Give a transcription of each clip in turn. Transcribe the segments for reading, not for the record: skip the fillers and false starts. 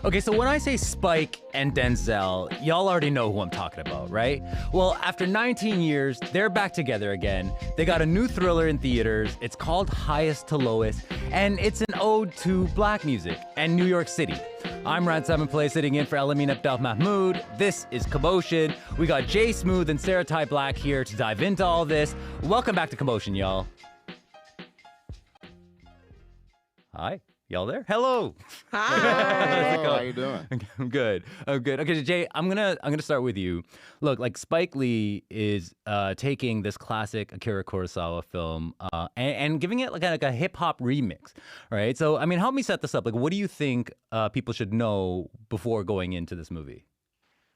Okay, so when I say Spike and Denzel, y'all already know who I'm talking about, right? Well, after 19 years, they're back together again. They got a new thriller in theaters. It's called Highest to Lowest, and it's an ode to black music and New York City. I'm Rad Simonpillai sitting in for Elamin Abdelmahmoud. This is Commotion. We got Jay Smooth and Sarah-Tai Black here to dive into all this. Welcome back to Commotion, y'all. Hi. Y'all there? Hello. Hi. How you doing? I'm good. Okay, Jay, I'm gonna start with you. Look, like Spike Lee is taking this classic Akira Kurosawa film and giving it like a hip hop remix, right? So, I mean, help me set this up. Like, what do you think people should know before going into this movie?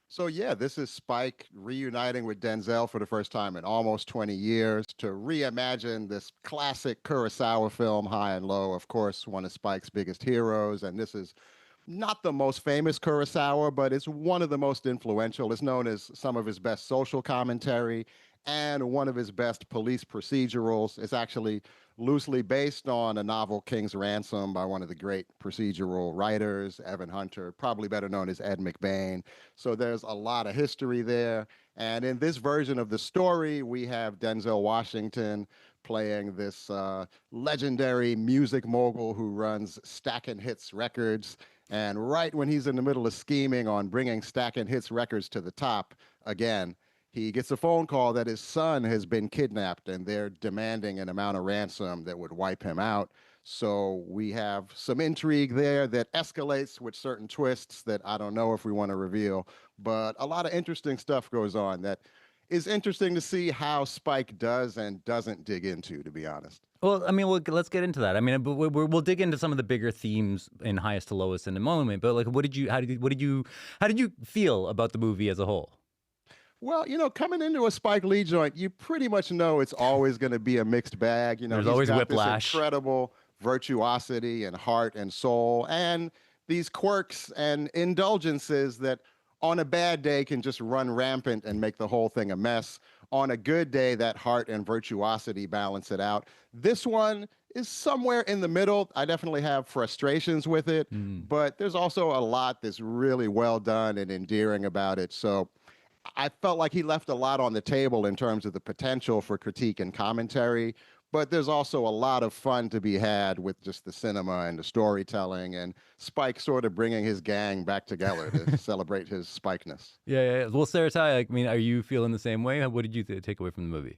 So yeah, this is Spike reuniting with Denzel for the first time in almost 20 years to reimagine this classic Kurosawa film, High and Low, of course, one of Spike's biggest heroes. And this is not the most famous Kurosawa, but it's one of the most influential. It's known as some of his best social commentary and one of his best police procedurals. It's actually loosely based on a novel, King's Ransom, by one of the great procedural writers, Evan Hunter, probably better known as Ed McBain. So there's a lot of history there. And in this version of the story, we have Denzel Washington playing this legendary music mogul who runs Stackin' Hits Records. And right when he's in the middle of scheming on bringing Stackin' Hits Records to the top, again, he gets a phone call that his son has been kidnapped and they're demanding an amount of ransom that would wipe him out. So we have some intrigue there that escalates with certain twists that I don't know if we want to reveal, but a lot of interesting stuff goes on that is interesting to see how Spike does and doesn't dig into, to be honest. Well, I mean, let's get into that. I mean, we'll dig into some of the bigger themes in Highest to Lowest in a moment. But like, how did you feel about the movie as a whole? Well, coming into a Spike Lee joint, you pretty much know it's always going to be a mixed bag. There's he's always got whiplash. This incredible virtuosity and heart and soul, and these quirks and indulgences that on a bad day can just run rampant and make the whole thing a mess. On a good day, that heart and virtuosity balance it out. This one is somewhere in the middle. I definitely have frustrations with it, but there's also a lot that's really well done and endearing about it. So I felt like he left a lot on the table in terms of the potential for critique and commentary, but there's also a lot of fun to be had with just the cinema and the storytelling and Spike sort of bringing his gang back together to celebrate his Spikeness. Yeah. Well, Sarah-Tai, I mean, are you feeling the same way? What did you take away from the movie?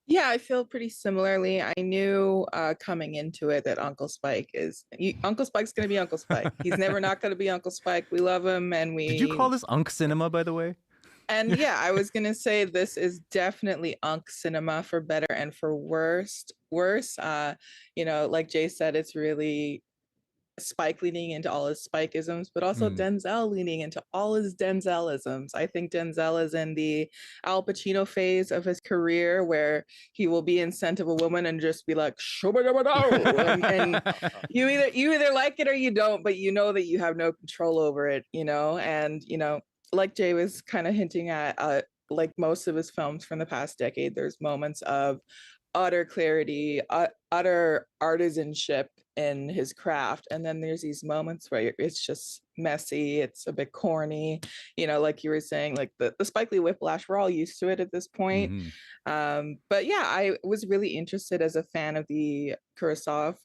Yeah, I feel pretty similarly. I knew coming into it that Uncle Spike's going to be Uncle Spike. He's never not going to be Uncle Spike. We love him, and we. Did you call this Unk Cinema, by the way? And yeah, I was going to say this is definitely Unk cinema for better and for worse. Like Jay said, it's really Spike leaning into all his Spikeisms, but also Denzel leaning into all his Denzelisms. I think Denzel is in the Al Pacino phase of his career where he will be in Scent of a Woman and just be like, and you either like it or you don't, but you know that you have no control over it, and like Jay was kind of hinting at, like most of his films from the past decade, there's moments of utter clarity, utter artisanship in his craft. And then there's these moments where it's just messy, it's a bit corny, like you were saying, like the Spike Lee whiplash, we're all used to it at this point. But yeah, I was really interested as a fan of the Kurosawa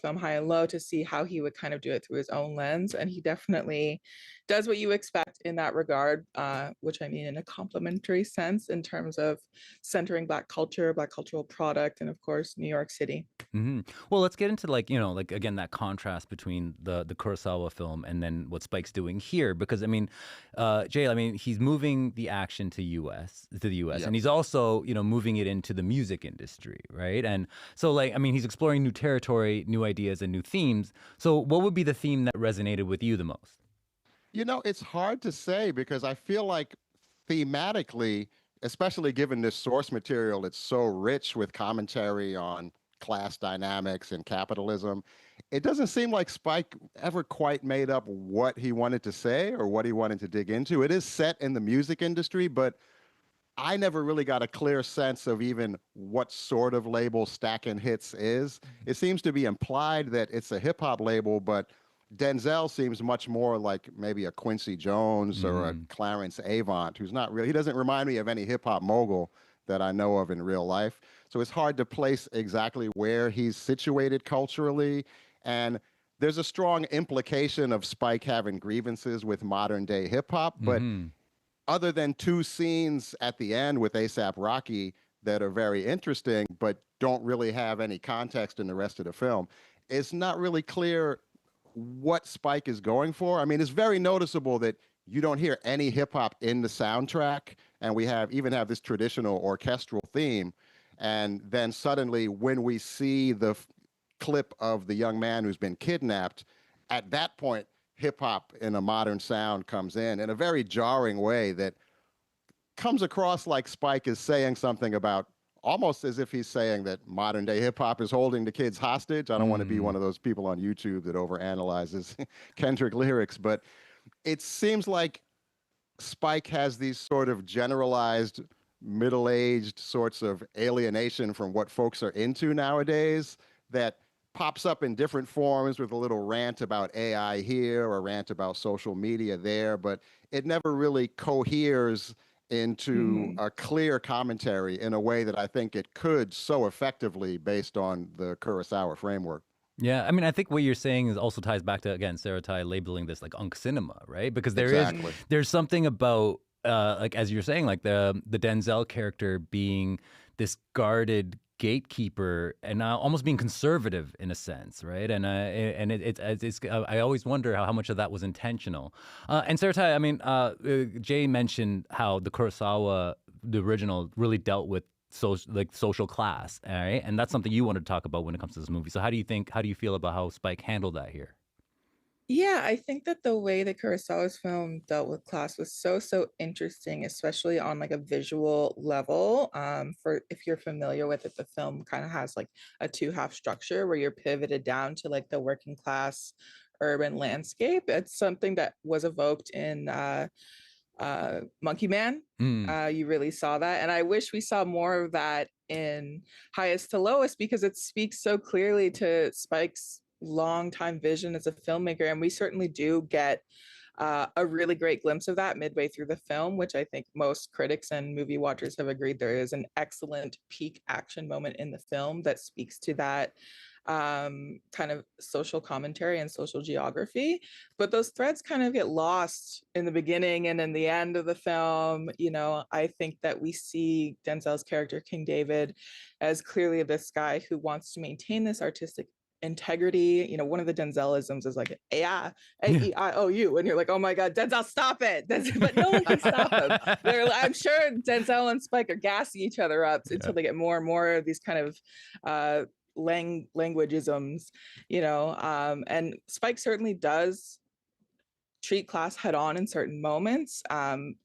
film High and Low to see how he would kind of do it through his own lens. And he definitely does what you expect in that regard, which I mean in a complimentary sense in terms of centering Black culture, Black cultural product, and of course, New York City. Well, let's get into again, that contrast between the Kurosawa film and then what Spike's doing here, because I mean, Jay, I mean, he's moving the action to the U.S., yep. And he's also, moving it into the music industry, right? And so, I mean, he's exploring new territory, new ideas, and new themes. So what would be the theme that resonated with you the most? It's hard to say because I feel like thematically, especially given this source material, it's so rich with commentary on class dynamics and capitalism. It doesn't seem like Spike ever quite made up what he wanted to say or what he wanted to dig into. It is set in the music industry, but I never really got a clear sense of even what sort of label Stackin' Hits is. It seems to be implied that it's a hip hop label, but Denzel seems much more like maybe a Quincy Jones or a Clarence Avant, who's not really, he doesn't remind me of any hip hop mogul that I know of in real life. So it's hard to place exactly where he's situated culturally. And there's a strong implication of Spike having grievances with modern day hip hop. But other than two scenes at the end with ASAP Rocky that are very interesting, but don't really have any context in the rest of the film, it's not really clear what Spike is going for. I mean, it's very noticeable that you don't hear any hip hop in the soundtrack, and we even have this traditional orchestral theme. And then suddenly, when we see the clip of the young man who's been kidnapped, at that point, hip hop in a modern sound comes in a very jarring way that comes across like Spike is saying something about, almost as if he's saying that modern day hip hop is holding the kids hostage. I don't want to be one of those people on YouTube that overanalyzes Kendrick lyrics, but it seems like Spike has these sort of generalized middle-aged sorts of alienation from what folks are into nowadays that pops up in different forms with a little rant about AI here or a rant about social media there, but it never really coheres into a clear commentary in a way that I think it could so effectively based on the Kurosawa framework. Yeah, I mean, I think what you're saying is also ties back to, again, Sarah-Tai labeling this like Unk cinema, right? Because there's something about like, as you're saying, like the Denzel character being this guarded gatekeeper and almost being conservative in a sense, right? And I always wonder how much of that was intentional. And Sarah-Tai, I mean, Jay mentioned how the Kurosawa, the original, really dealt with social class, all right? And that's something you wanted to talk about when it comes to this movie. So how do you feel about how Spike handled that here? Yeah, I think that the way that Kurosawa's film dealt with class was so interesting, especially on like a visual level. For if you're familiar with it, the film kind of has like a two-half structure where you're pivoted down to like the working class urban landscape. It's something that was evoked in Monkey Man. You really saw that, and I wish we saw more of that in Highest to Lowest because it speaks so clearly to Spike's long-time vision as a filmmaker, and we certainly do get a really great glimpse of that midway through the film, which I think most critics and movie watchers have agreed there is an excellent peak action moment in the film that speaks to that kind of social commentary and social geography. But those threads kind of get lost in the beginning and in the end of the film. You know, I think that we see Denzel's character, King David, as clearly this guy who wants to maintain this artistic integrity. You know, one of the Denzelisms is like A-E-I-O-U, and you're like, oh my God, Denzel, stop it. But no one can stop him. I'm sure Denzel and Spike are gassing each other up until they get more and more of these kind of languageisms, you know, and Spike certainly does treat class head on in certain moments.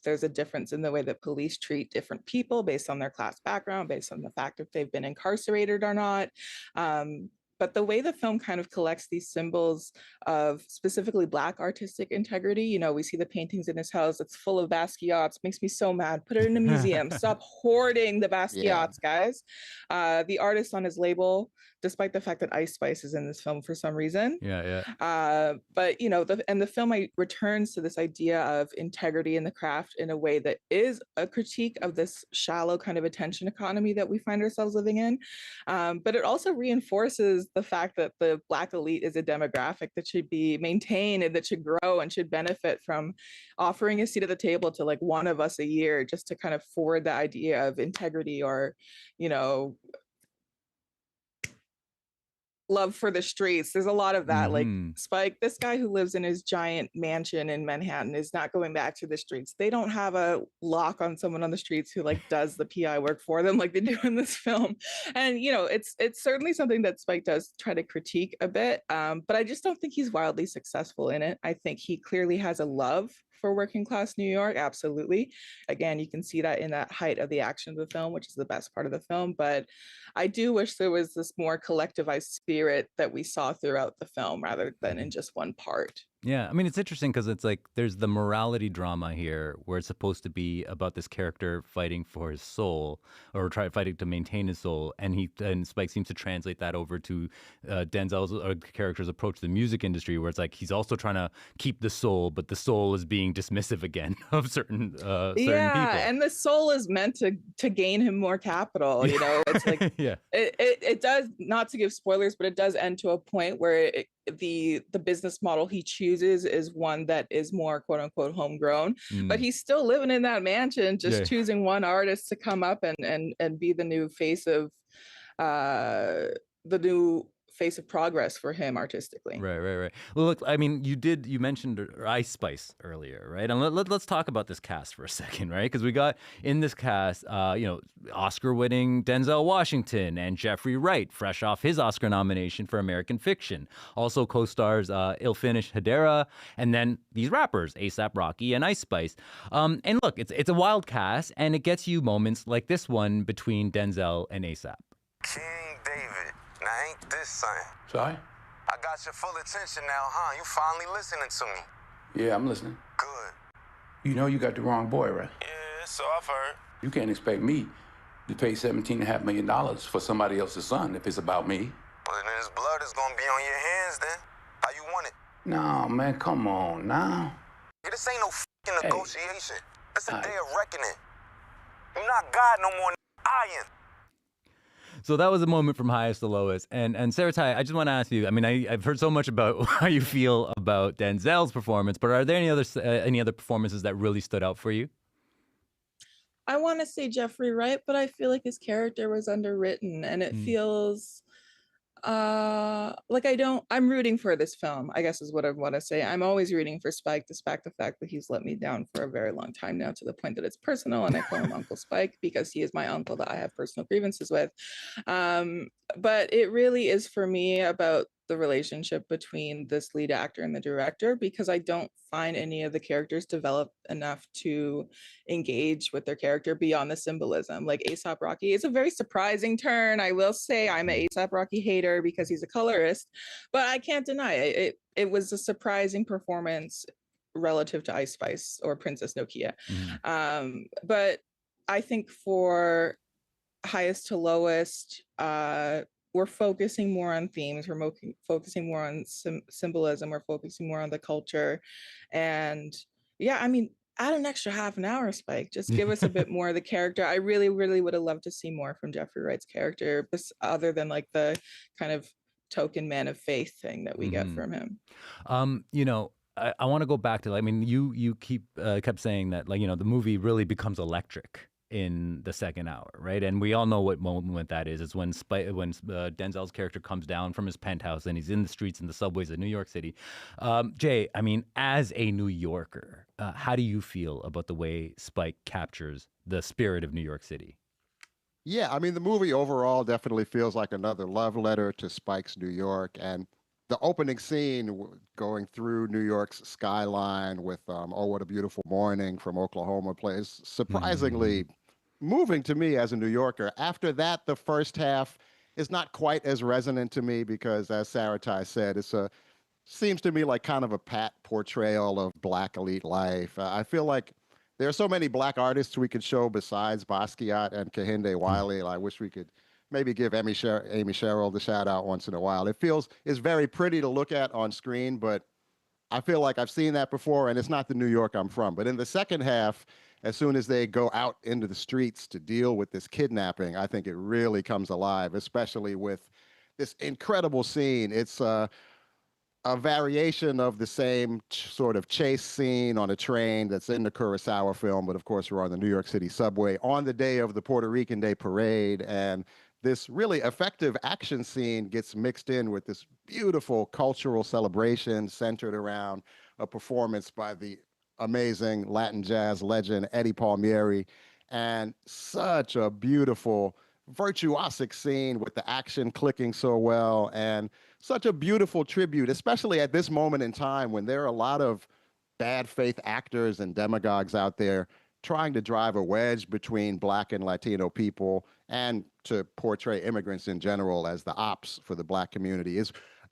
There's a difference in the way that police treat different people based on their class background, based on the fact if they've been incarcerated or not. But the way the film kind of collects these symbols of specifically Black artistic integrity, you know, we see the paintings in his house, it's full of Basquiat's, makes me so mad. Put it in a museum. Stop hoarding the Basquiat's, guys. The artist on his label, despite the fact that Ice Spice is in this film for some reason. But, you know, the film returns to this idea of integrity in the craft in a way that is a critique of this shallow kind of attention economy that we find ourselves living in. But it also reinforces the fact that the Black elite is a demographic that should be maintained and that should grow and should benefit from offering a seat at the table to like one of us a year, just to kind of forward the idea of integrity or, you know, love for the streets. There's a lot of that. Like Spike, this guy who lives in his giant mansion in Manhattan is not going back to the streets. They don't have a lock on someone on the streets who like does the PI work for them like they do in this film. And you know, it's certainly something that Spike does try to critique a bit. But I just don't think he's wildly successful in it. I think he clearly has a love for working class New York, absolutely. Again, you can see that in that height of the action of the film, which is the best part of the film. But I do wish there was this more collectivized spirit that we saw throughout the film rather than in just one part. Yeah, I mean, it's interesting because it's like there's the morality drama here where it's supposed to be about this character fighting for his soul or fighting to maintain his soul, and Spike seems to translate that over to Denzel's character's approach to the music industry, where it's like he's also trying to keep the soul, but the soul is being dismissive again of certain Yeah, people. and the soul is meant to gain him more capital. You know, it's like Yeah. it does, not to give spoilers, but it does end to a point where the business model he chooses is one that is more quote unquote homegrown, but Mm. he's still living in that mansion, just Yeah. choosing one artist to come up and be the new face of the new face of progress for him artistically. Right. Well, look, I mean, you mentioned Ice Spice earlier, right? And let's talk about this cast for a second, right? Because we got in this cast, Oscar-winning Denzel Washington and Jeffrey Wright, fresh off his Oscar nomination for American Fiction. Also co-stars Ilfinish Hedera, and then these rappers, A$AP Rocky and Ice Spice. And look, it's a wild cast, and it gets you moments like this one between Denzel and A$AP. King David, now ain't this something? Sorry? I got your full attention now, huh? You finally listening to me. Yeah, I'm listening. Good. You know you got the wrong boy, right? Yeah, so I've heard. You can't expect me to pay $17.5 million for somebody else's son if it's about me. Well, then his blood is gonna be on your hands then. How you want it? No, man, come on now. Yeah, this ain't no fucking Hey. negotiation. It's a All right. day of reckoning. You're not God no more, I am. So that was a moment from highest to lowest. And Sarah-Tai, I just want to ask you. I mean, I've heard so much about how you feel about Denzel's performance, but are there any other performances that really stood out for you? I want to say Jeffrey Wright, but I feel like his character was underwritten, and it feels like I'm rooting for this film, I guess is what I want to say. I'm always rooting for Spike, despite the fact that he's let me down for a very long time now, to the point that it's personal, and I call him Uncle Spike because he is my uncle that I have personal grievances with. But it really is for me about the relationship between this lead actor and the director, because I don't find any of the characters developed enough to engage with their character beyond the symbolism. Like A$AP Rocky is a very surprising turn. I will say I'm an A$AP Rocky hater because he's a colorist, but I can't deny it. It was a surprising performance relative to Ice Spice or Princess Nokia. But I think for highest to lowest, we're focusing more on themes, we're focusing more on symbolism, we're focusing more on the culture. And yeah, I mean, add an extra half an hour, Spike. Just give us a bit more of the character. I really, really would have loved to see more from Jeffrey Wright's character, other than like the kind of token man of faith thing that we get from him. I want to go back to, I mean, you kept saying that, like, the movie really becomes electric in the second hour, right? And we all know what moment that is. It's when Denzel's character comes down from his penthouse and he's in the streets and the subways of New York City. Jay, I mean, as a New Yorker, how do you feel about the way Spike captures the spirit of New York City? Yeah, I mean, the movie overall definitely feels like another love letter to Spike's New York. And the opening scene going through New York's skyline with Oh, What a Beautiful Morning from Oklahoma plays surprisingly moving to me as a New Yorker. After that, the first half is not quite as resonant to me because, as Sarah-Tai said, seems to me like kind of a pat portrayal of Black elite life. I feel like there are so many Black artists we could show besides Basquiat and Kehinde Wiley. I wish we could maybe give Amy Sherrill the shout out once in a while. It's very pretty to look at on screen, but I feel like I've seen that before, and it's not the New York I'm from. But in the second half, as soon as they go out into the streets to deal with this kidnapping, I think it really comes alive, especially with this incredible scene. It's a variation of the same sort of chase scene on a train that's in the Kurosawa film, but of course we're on the New York City subway on the day of the Puerto Rican Day Parade, and this really effective action scene gets mixed in with this beautiful cultural celebration centered around a performance by the amazing Latin jazz legend Eddie Palmieri, and such a beautiful virtuosic scene with the action clicking so well, and such a beautiful tribute, especially at this moment in time when there are a lot of bad faith actors and demagogues out there trying to drive a wedge between Black and Latino people and to portray immigrants in general as the ops for the Black community.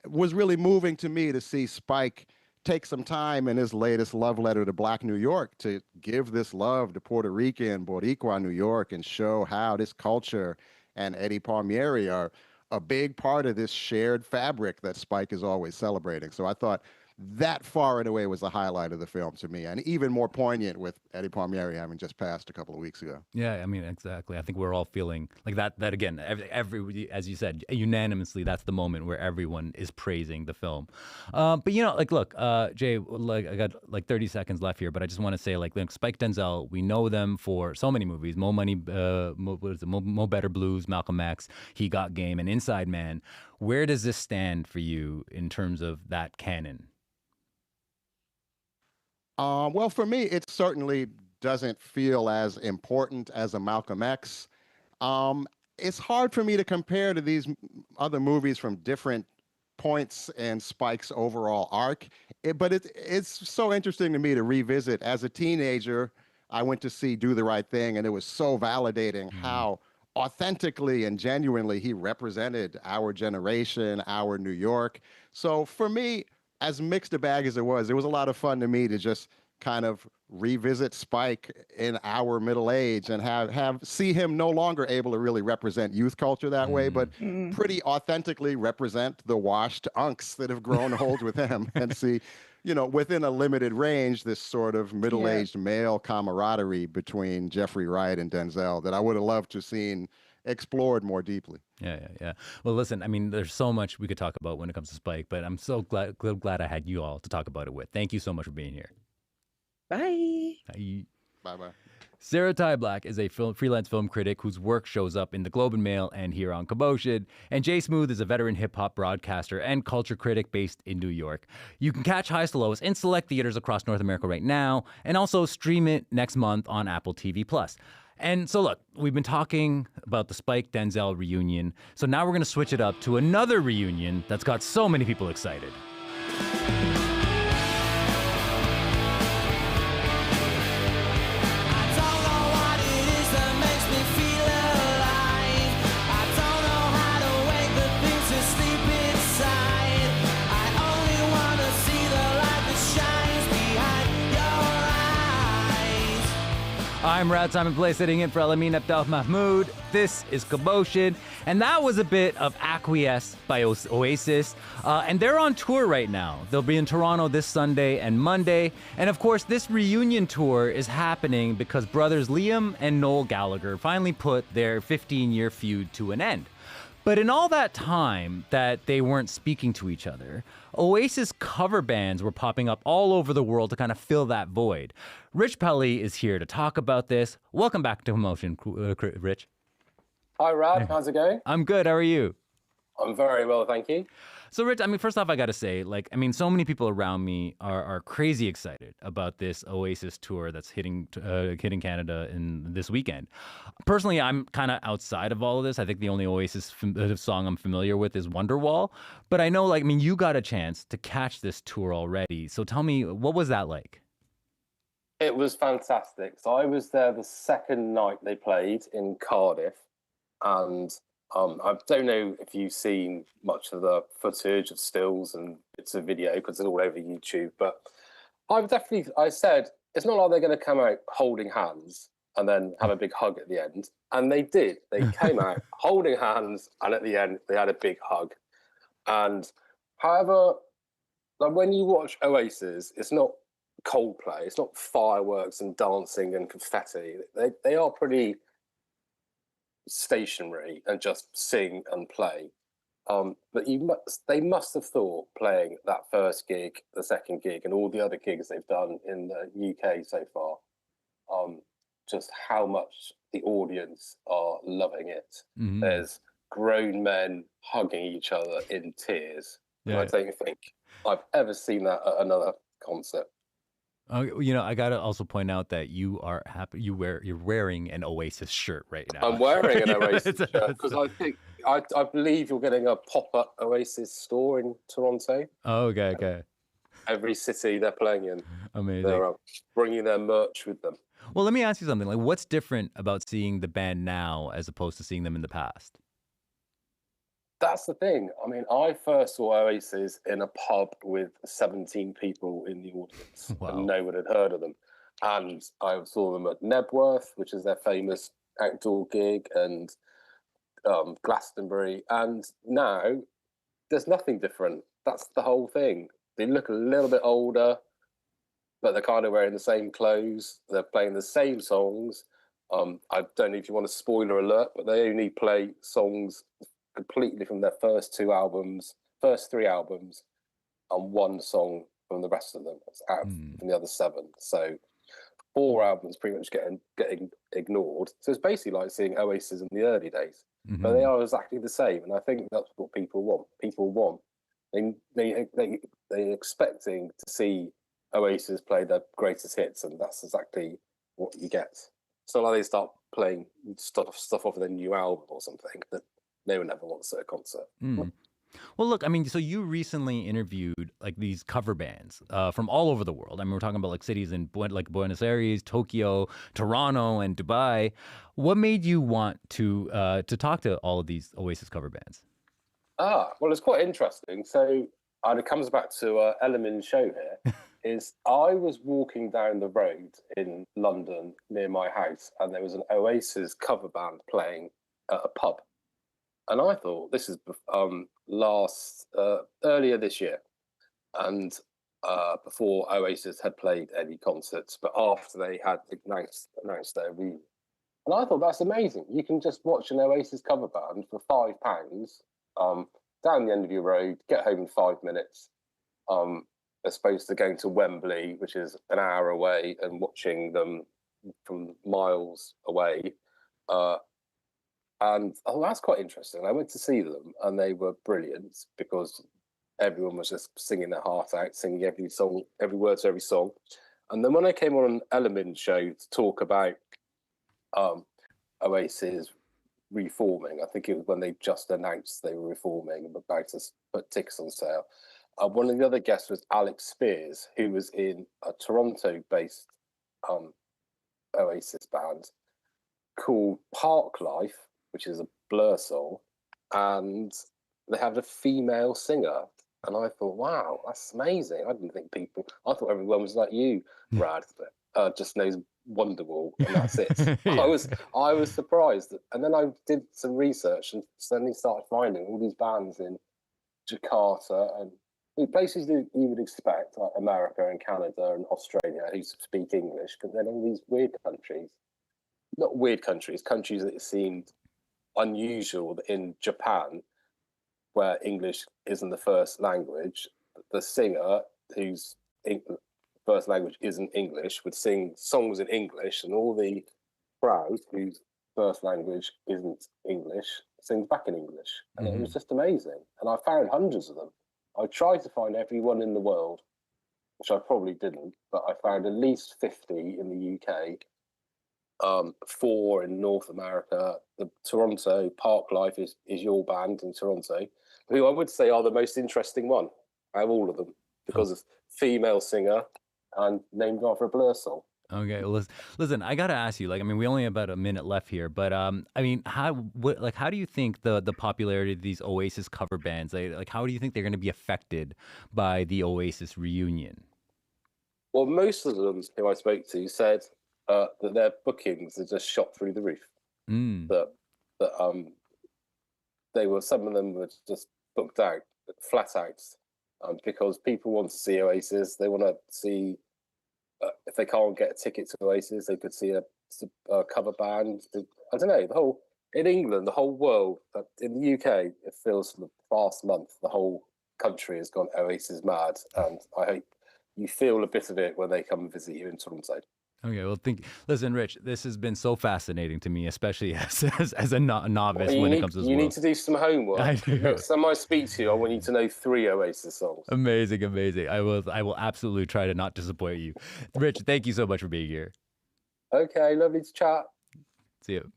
Was really moving to me to see Spike takes some time in his latest love letter to Black New York to give this love to Puerto Rican, Boricua New York, and show how this culture and Eddie Palmieri are a big part of this shared fabric that Spike is always celebrating. So I thought that far and away was the highlight of the film to me, and even more poignant with Eddie Palmieri having just passed a couple of weeks ago. Yeah, I mean, exactly. I think we're all feeling like that again, every as you said, unanimously, that's the moment where everyone is praising the film. But like, look, Jay, like I got like 30 seconds left here, but I just want to say, like, Spike-Denzel, we know them for so many movies: Mo Money, Mo Better Blues, Malcolm X, He Got Game, and Inside Man. Where does this stand for you in terms of that canon? Well, for me, it certainly doesn't feel as important as a Malcolm X. It's hard for me to compare to these other movies from different points in Spike's overall arc. But it's so interesting to me to revisit. As a teenager, I went to see Do the Right Thing, and it was so validating how authentically and genuinely he represented our generation, our New York. So for me, as mixed a bag as it was a lot of fun to me to just kind of revisit Spike in our middle age and have see him no longer able to really represent youth culture that way, but pretty authentically represent the washed unks that have grown old with him, and see, within a limited range, this sort of middle-aged male camaraderie between Jeffrey Wright and Denzel that I would have loved to have seen explored more deeply. Yeah. Well, listen, I mean, there's so much we could talk about when it comes to Spike, but I'm so glad I had you all to talk about it with. Thank you so much for being here. Bye. Bye-bye. Sarah-Tai Black is a freelance film critic whose work shows up in the Globe and Mail and here on Commotion. And Jay Smooth is a veteran hip-hop broadcaster and culture critic based in New York. You can catch Highest to Lowest in select theaters across North America right now, and also stream it next month on Apple TV+. And so look, we've been talking about the Spike-Denzel reunion, so now we're going to switch it up to another reunion that's got so many people excited. I'm Rad Simonpillai sitting in for Elamin Abdelmahmoud. This is Commotion, and that was a bit of Acquiesce by Oasis. And they're on tour right now. They'll be in Toronto this Sunday and Monday. And of course, this reunion tour is happening because brothers Liam and Noel Gallagher finally put their 15-year feud to an end. But in all that time that they weren't speaking to each other, Oasis cover bands were popping up all over the world to kind of fill that void. Rich Pelley is here to talk about this. Welcome back to Commotion, Rich. Hi, Rad. How's it going? I'm good. How are you? I'm very well, thank you. So, Rich, I mean, first off, I got to say, so many people around me are crazy excited about this Oasis tour that's hitting Canada in this weekend. Personally, I'm kind of outside of all of this. I think the only Oasis song I'm familiar with is Wonderwall. But I know, you got a chance to catch this tour already. So tell me, what was that like? It was fantastic. So I was there the second night they played in Cardiff, and I don't know if you've seen much of the footage of stills and bits of video because it's all over YouTube, but I said, it's not like they're going to come out holding hands and then have a big hug at the end. And they did. They came out holding hands, and at the end, they had a big hug. And however, when you watch Oasis, it's not Coldplay, it's not fireworks and dancing and confetti. They are pretty stationary and just sing and play. But they must have thought, playing that first gig, the second gig, and all the other gigs they've done in the UK so far, just how much the audience are loving it. Mm-hmm. There's grown men hugging each other in tears. Yeah. I don't think I've ever seen that at another concert. I gotta also point out that you are happy. You're wearing an Oasis shirt right now. I'm wearing an Oasis shirt because I believe you're getting a pop-up Oasis store in Toronto. Oh, okay. Every city they're playing in, amazing. They're bringing their merch with them. Well, let me ask you something. What's different about seeing the band now as opposed to seeing them in the past? That's the thing. I mean, I first saw Oasis in a pub with 17 people in the audience, Wow. and no one had heard of them. And I saw them at Nebworth, which is their famous outdoor gig, and Glastonbury. And now there's nothing different. That's the whole thing. They look a little bit older, but they're kind of wearing the same clothes. They're playing the same songs. I don't know if you want a spoiler alert, but they only play songs completely from their first three albums, and one song from the rest of them. It's out from the other 7. So 4 albums pretty much getting ignored. So it's basically like seeing Oasis in the early days, but they are exactly the same. And I think that's what people want. People want they're expecting to see Oasis play their greatest hits, and that's exactly what you get. So like they start playing stuff off of their new album or something that no one ever wants at a concert. Well, look, I mean, so you recently interviewed like these cover bands from all over the world. I mean, we're talking about like cities in like Buenos Aires, Tokyo, Toronto, and Dubai. What made you want to talk to all of these Oasis cover bands? Well, it's quite interesting. So, and it comes back to Elamin's show here. Is I was walking down the road in London near my house, and there was an Oasis cover band playing at a pub. And I thought, this is earlier this year, and before Oasis had played any concerts, but after they had announced their reunion. And I thought, that's amazing. You can just watch an Oasis cover band for £5 down the end of your road, get home in 5 minutes, as opposed to going to Wembley, which is an hour away, and watching them from miles away. And that's quite interesting. I went to see them, and they were brilliant because everyone was just singing their heart out, singing every song, every word to every song. And then when I came on an Elamin show to talk about Oasis reforming, I think it was when they just announced they were reforming and about to put tickets on sale. One of the other guests was Alex Spears, who was in a Toronto-based Oasis band called Parklife, which is a Blur song, and they had a female singer. And I thought, wow, that's amazing. I thought everyone was like you, Rad, just knows Wonderwall, and that's it. Yeah. I was surprised. And then I did some research and suddenly started finding all these bands in Jakarta and places that you would expect, like America and Canada and Australia, who speak English, but then all these weird countries, not weird countries that it seemed unusual that in Japan, where English isn't the first language, the singer whose first language isn't English would sing songs in English, and all the crowd whose first language isn't English sings back in English. And it was just amazing. And I found hundreds of them. I tried to find everyone in the world, which I probably didn't, but I found at least 50 in the UK, 4 in North America. The Toronto Parklife is your band in Toronto, who I would say are the most interesting one out of all of them, because of female singer and named after a Blur song. Okay, well, listen, I gotta ask you, like, I mean, we only have about a minute left here, but I mean, how do you think the popularity of these Oasis cover bands, like, how do you think they're going to be affected by the Oasis reunion? Well, most of them who I spoke to said that their bookings are just shot through the roof. That some of them were just booked out, flat out, because people want to see Oasis. They want to see. If they can't get a ticket to Oasis, they could see a cover band. I don't know, in England, the whole world, in the UK, it feels for the past month, the whole country has gone Oasis mad. And I hope you feel a bit of it when they come and visit you in Toronto. Okay, well, listen, Rich, this has been so fascinating to me, especially as a novice when it comes to this You world. need to do some homework. I do. Next time I speak to you, I want you to know 3 Oasis songs. Amazing. I will absolutely try to not disappoint you. Rich, thank you so much for being here. Okay, lovely to chat. See you.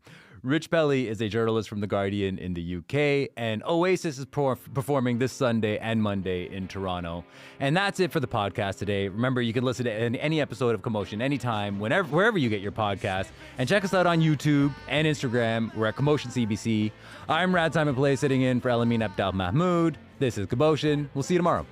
Rich Pelley is a journalist from The Guardian in the UK, and Oasis is performing this Sunday and Monday in Toronto. And that's it for the podcast today. Remember, you can listen to any episode of Commotion anytime, wherever you get your podcast, and check us out on YouTube and Instagram. We're at Commotion CBC. I'm Rad Simonpillai, sitting in for Elamin Abdelmahmoud. This is Commotion. We'll see you tomorrow.